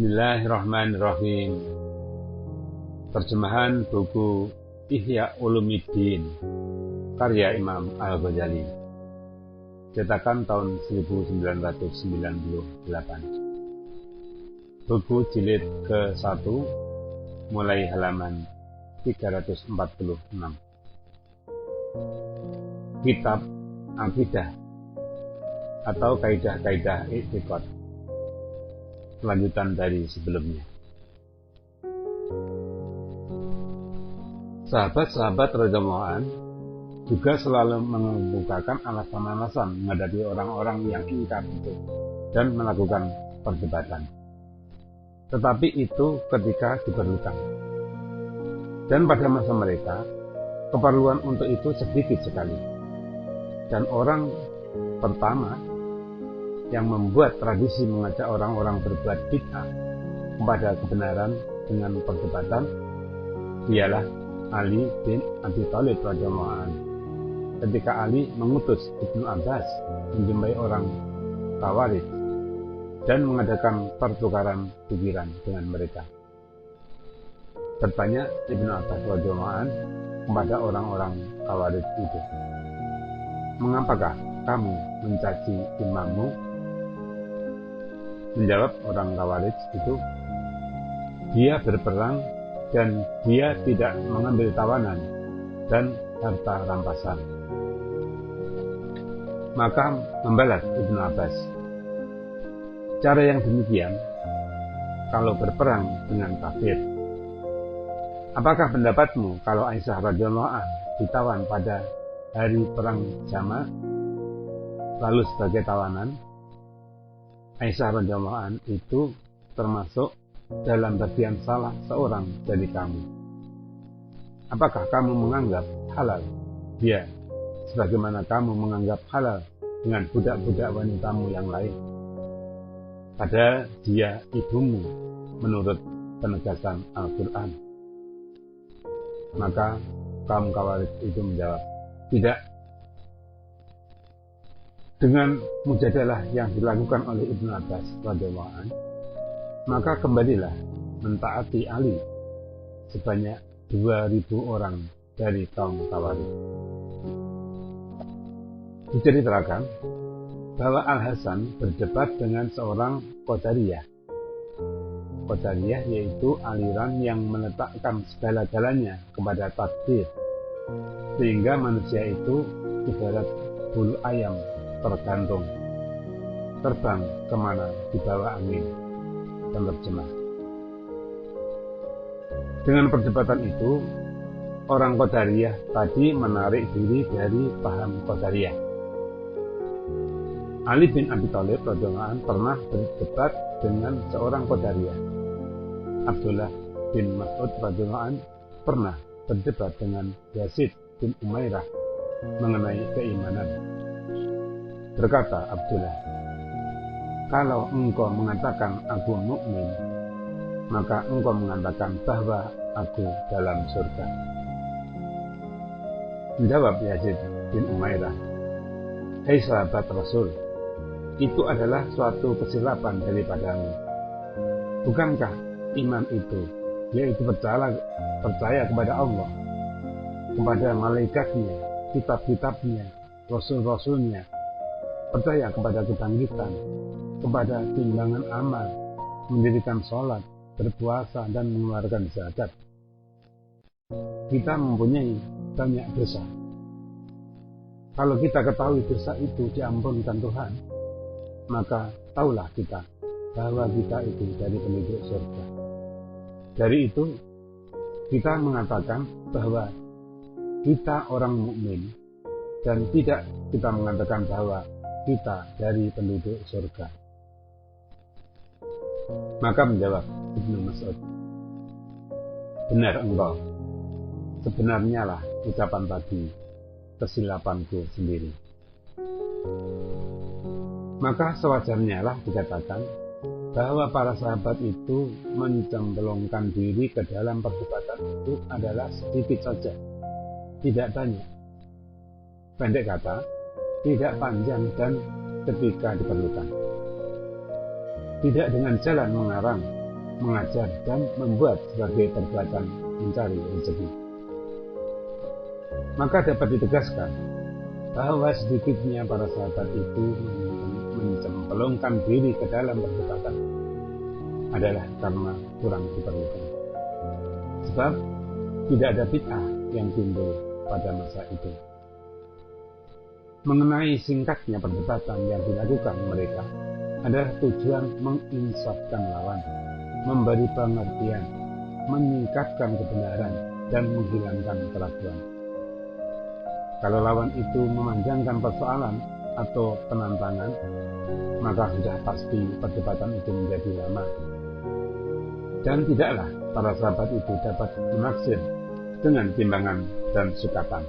Bismillahirrahmanirrahim. Terjemahan buku Ihya Ulumuddin karya Imam Al-Ghazali, cetakan tahun 1998. Buku jilid ke-1 mulai halaman 346. Kitab Aqidah atau Kaidah-Kaidah I'tiqad, lanjutan dari sebelumnya. Sahabat-sahabat radhiyallahu anhu juga selalu mengemukakan alasan-alasan menghadapi orang-orang yang ingkar itu dan melakukan perdebatan. Tetapi itu ketika diperlukan. Dan pada masa mereka, keperluan untuk itu sedikit sekali. Dan orang pertama yang membuat tradisi mengajak orang-orang berbuat bid'ah kepada kebenaran dengan perdebatan dialah Ali bin Abi Thalib radhiyallahu anhu. Ketika Ali mengutus Ibnu Abbas menjumpai orang Khawarij dan mengadakan pertukaran pikiran dengan mereka. Bertanya Ibnu Abbas radhiyallahu anhu kepada orang-orang Khawarij itu, "Mengapakah kamu mencaci imammu?" Menjawab orang Khawarij itu, "Dia berperang dan dia tidak mengambil tawanan dan harta rampasan." Maka membalas Ibnu Abbas, "Cara yang demikian kalau berperang dengan kafir. Apakah pendapatmu kalau Aisyah radhiyallahu anha ditawan pada hari perang Jamal lalu sebagai tawanan? Aisyah radhiyallahu anha itu termasuk dalam bagian salah seorang dari kamu. Apakah kamu menganggap halal dia sebagaimana kamu menganggap halal dengan budak-budak wanitamu yang lain? Padahal dia ibumu menurut penegasan Al-Quran." Maka kaum Khawarij itu menjawab, "Tidak." Dengan mujadalah yang dilakukan oleh Ibnu Abbas radhiyallahu anhu, maka kembalilah mentaati Ali sebanyak 2.000 orang dari kaum Khawarij. Diceritakan bahwa Al-Hasan berdebat dengan seorang Qadariyah. Qadariyah yaitu aliran yang meletakkan segala-galanya kepada takdir, sehingga manusia itu ibarat bulu ayam tergantung, terbang kemana dibawa angin. Penerjemah. Dengan perdebatan itu, orang Qadariyah tadi menarik diri dari paham Qadariyah. Ali bin Abi Thalib radhiyallahu anhu pernah berdebat dengan seorang Qadariyah. Abdullah bin Mas'ud radhiyallahu anhu pernah berdebat dengan Yazid bin Umairah mengenai keimanan. Berkata Abdullah, "Kalau engkau mengatakan aku mukmin, maka engkau mengatakan bahwa aku dalam surga." Menjawab Yazid bin Umairah, "Hai sahabat Rasul, itu adalah suatu kesilapan daripadamu. Bukankah iman itu, yaitu percaya kepada Allah, kepada malaikatnya, kitab-kitabnya, rasul-rasulnya, percaya kepada kebangkitan, kepada timbangan amal, mendirikan sholat, berpuasa, dan mengeluarkan zakat. Kita mempunyai banyak dosa. Kalau kita ketahui dosa itu diampunkan Tuhan, maka taulah kita bahwa kita itu dari penduduk surga. Dari itu, kita mengatakan bahwa kita orang mukmin dan tidak kita mengatakan bahwa kita dari penduduk surga." Maka menjawab Ibnu Mas'ud, "Benar engkau, sebenarnya lah ucapan tadi kesilapanku sendiri." Maka sewajarnya lah dikatakan bahwa para sahabat itu mencemplungkan diri ke dalam perdebatan itu adalah sedikit saja, tidak banyak. Pendek kata, tidak panjang dan ketika diperlukan. Tidak dengan jalan mengarang mengajar, dan membuat sebagai perbuatan mencari rezeki. Maka dapat ditegaskan bahwa sedikitnya para sahabat itu mencemplungkan diri ke dalam perdebatan adalah karena kurang diperlukan. Sebab tidak ada bid'ah yang timbul pada masa itu. Mengenai singkatnya perdebatan yang dilakukan mereka adalah tujuan menginsafkan lawan, memberi pengertian, menyingkapkan kebenaran, dan menghilangkan keraguan. Kalau lawan itu memanjangkan persoalan atau penantangan, maka sudah pasti perdebatan itu menjadi lama. Dan tidaklah para sahabat itu dapat menaksir dengan timbangan dan sukatan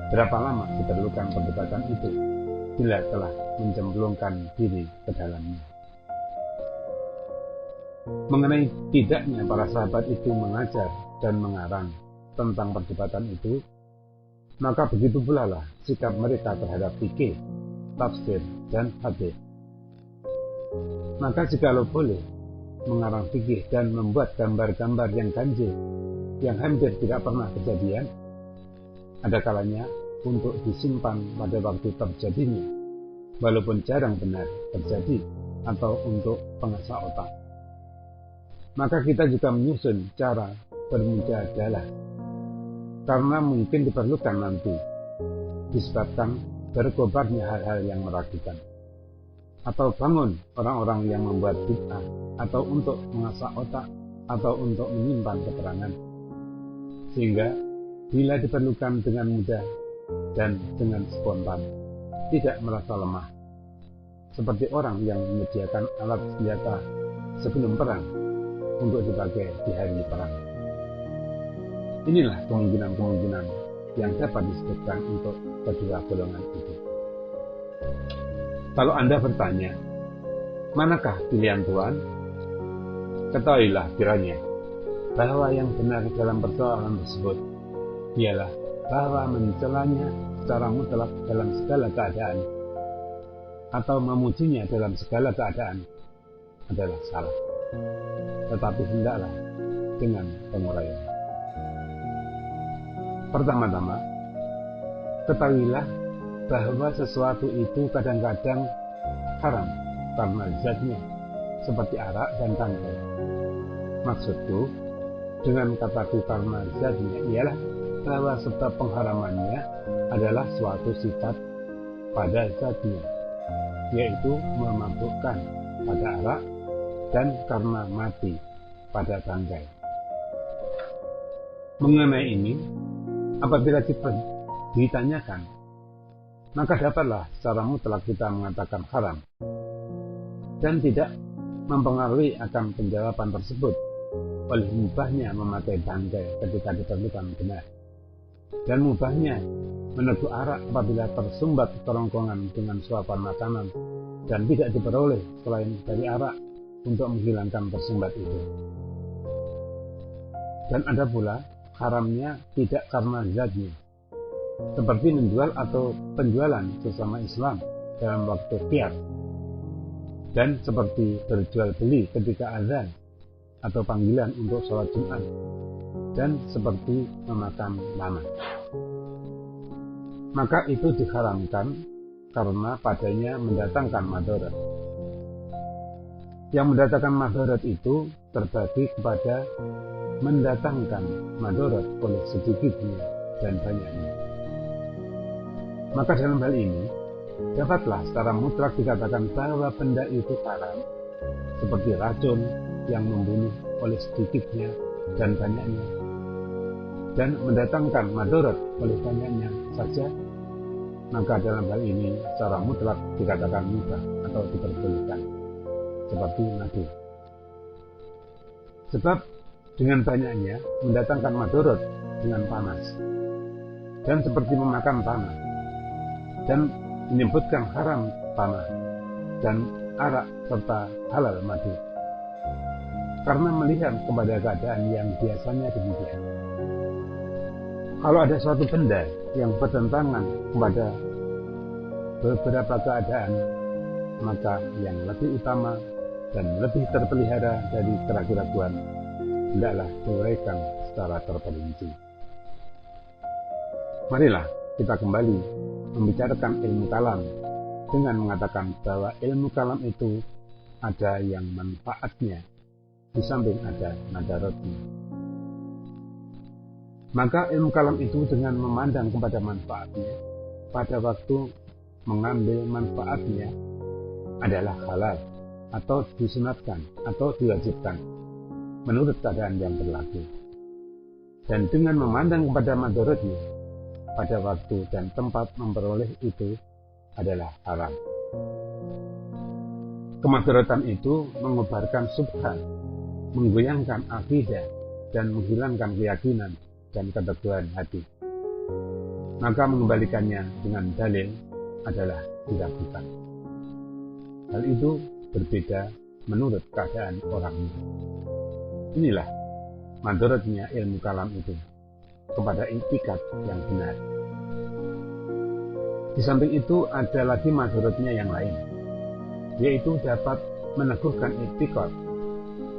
berapa lama diperlukan perdebatan itu bila telah mencemplungkan diri ke dalamnya. Mengenai tidaknya para sahabat itu mengajar dan mengarang tentang perdebatan itu, maka begitu pula lah sikap mereka terhadap fikih, tafsir, dan hadis. Maka jikalau boleh mengarang fikih dan membuat gambar-gambar yang ganjil, yang hampir tidak pernah kejadian, ada kalanya untuk disimpan pada waktu terjadinya, walaupun jarang benar terjadi, atau untuk pengasah otak. Maka kita juga menyusun cara bermujadalah, karena mungkin diperlukan nanti, disebabkan berkobarnya hal-hal yang meragukan, atau bangun orang-orang yang membuat bid'ah, atau untuk mengasah otak, atau untuk menyimpan keterangan, sehingga bila diperlukan dengan mudah dan dengan spontan, tidak merasa lemah, seperti orang yang menyediakan alat senjata sebelum perang untuk dipakai di hari perang. Inilah kemungkinan-kemungkinan yang dapat disebutkan untuk kedua golongan itu. Kalau Anda bertanya, manakah pilihan Tuhan? Ketahuilah kiranya bahwa yang benar dalam persoalan tersebut ialah bahwa mencelanya secara mutlak dalam segala keadaan atau memujinya dalam segala keadaan adalah salah. Tetapi hendaklah dengan penguraian. Pertama-tama, ketahuilah bahwa sesuatu itu kadang-kadang haram karena zatnya, seperti arak dan tangkai. Maksudku, dengan kataku karena zatnya ialah bahwa sebab pengharamannya adalah suatu sifat pada zatnya, yaitu memabukkan pada arak dan karena mati pada tangkai. Mengenai ini, apabila kita ditanyakan, maka dapatlah secara mutlak kita mengatakan haram, dan tidak mempengaruhi akan penjawaban tersebut oleh mubahnya memakai tangkai ketika diperlukan benar, dan mubahnya meneguh arak apabila tersumbat kerongkongan dengan suapan makanan dan tidak diperoleh selain dari arak untuk menghilangkan tersumbat itu. Dan ada pula haramnya tidak karena zatnya, seperti menjual atau penjualan sesama Islam dalam waktu qiyam, dan seperti berjual beli ketika azan atau panggilan untuk sholat Jumat, dan seperti memakan tanah. Maka itu diharamkan karena padanya mendatangkan madarat. Yang mendatangkan madarat itu terbagi kepada mendatangkan madarat oleh sedikitnya dan banyaknya. Maka dalam hal ini dapatlah secara mutlak dikatakan bahwa benda itu haram, seperti racun yang membunuh oleh sedikitnya dan banyaknya, dan mendatangkan madarat oleh banyaknya saja. Maka dalam hal ini secara mutlak dikatakan mubah atau diperbolehkan, seperti madu. Sebab dengan banyaknya mendatangkan madarat dengan panas, dan seperti memakan tanah, dan menyebutkan haram tanah dan arak serta halal madu, karena melihat kepada keadaan yang biasanya demikian. Kalau ada suatu benda yang bertentangan kepada beberapa keadaan, maka yang lebih utama dan lebih terpelihara dari keraguan-keraguan, hendaklah diuraikan secara terperinci. Marilah kita kembali membicarakan ilmu kalam dengan mengatakan bahwa ilmu kalam itu ada yang manfaatnya di samping ada madaratnya. Maka ilmu kalam itu dengan memandang kepada manfaatnya, pada waktu mengambil manfaatnya adalah halal atau disunatkan atau diwajibkan menurut keadaan yang berlaku. Dan dengan memandang kepada madaratnya, pada waktu dan tempat memperoleh itu adalah haram. Kemadaratan itu mengobarkan subhan, menggoyangkan akidah, dan menghilangkan keyakinan dan keteguhan hati. Maka mengembalikannya dengan dalil adalah diragukan. Hal itu berbeda menurut keadaan orangnya. Inilah madaratnya ilmu kalam itu kepada i'tikad yang benar. Di samping itu ada lagi madaratnya yang lain, yaitu dapat meneguhkan i'tikad,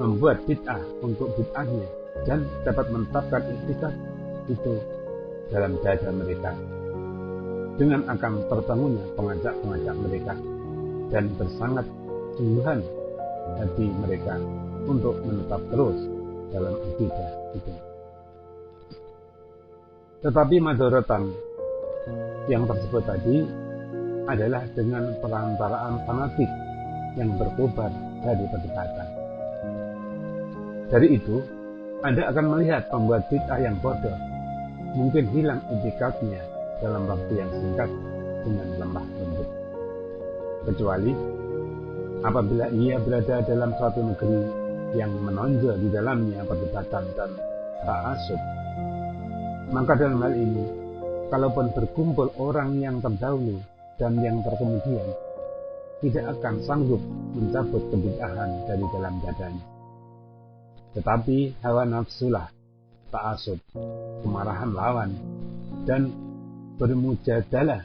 membuat bid'ah untuk bid'ahnya, dan dapat menetapkan i'tikad itu dalam dada mereka dengan akan terbangunnya pengajak-pengajak mereka dan bersangat sungguhan hati mereka untuk menetap terus dalam akidah itu. Tetapi madaratan yang tersebut tadi adalah dengan perantaraan fanatik yang berkobar dari perdebatan. Dari itu, Anda akan melihat pembuat bid'ah yang bodoh mungkin hilang i'tikadnya dalam waktu yang singkat dengan lemah lembut. Kecuali apabila ia berada dalam suatu negeri yang menonjol di dalamnya perdebatan dan ta'assub. Maka dalam hal ini, kalaupun berkumpul orang yang terdahulu dan yang terkemudian, tidak akan sanggup mencabut kebid'ahan dari dalam dadanya. Tetapi hawa nafsulah, ta'assub, kemarahan lawan, dan bermujadalah,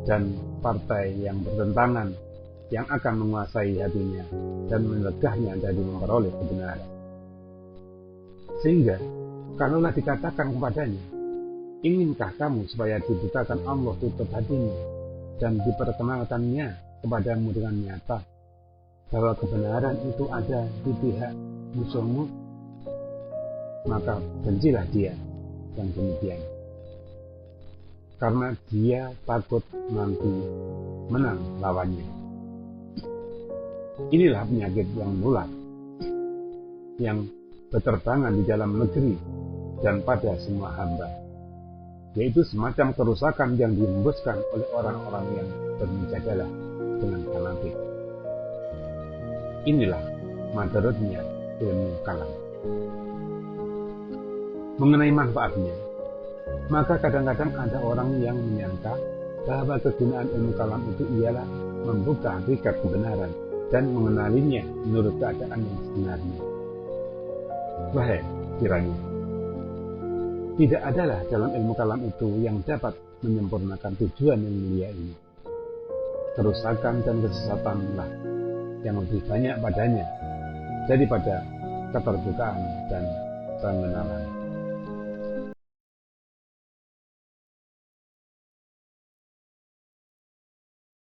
dan partai yang bertentangan yang akan menguasai hatinya dan menegahnya dari memperoleh kebenaran. Sehingga, kalaulah dikatakan kepadanya, inginkah kamu supaya dibukakan Allah tutup hatimu dan diperkenalkannya kepadamu dengan nyata bahwa kebenaran itu ada di pihak musuhmu? Maka bencilah dia yang demikian, karena dia takut nanti menang lawannya. Inilah penyakit yang menular, yang berterbangan di dalam negeri dan pada semua hamba, yaitu semacam kerusakan yang dihembuskan oleh orang-orang yang bermujadalah dengan fanatik. Inilah madaratnya ilmu kalam. Mengenai manfaatnya, maka kadang-kadang ada orang yang menyangka bahwa kegunaan ilmu kalam itu ialah membuka hakikat kebenaran dan mengenalinya menurut keadaan yang sebenarnya. Wahai kiranya, tidak adalah dalam ilmu kalam itu yang dapat menyempurnakan tujuan yang mulia ini. Kerusakan dan kesesatanlah yang lebih banyak padanya daripada keterbukaan dan pengenalan.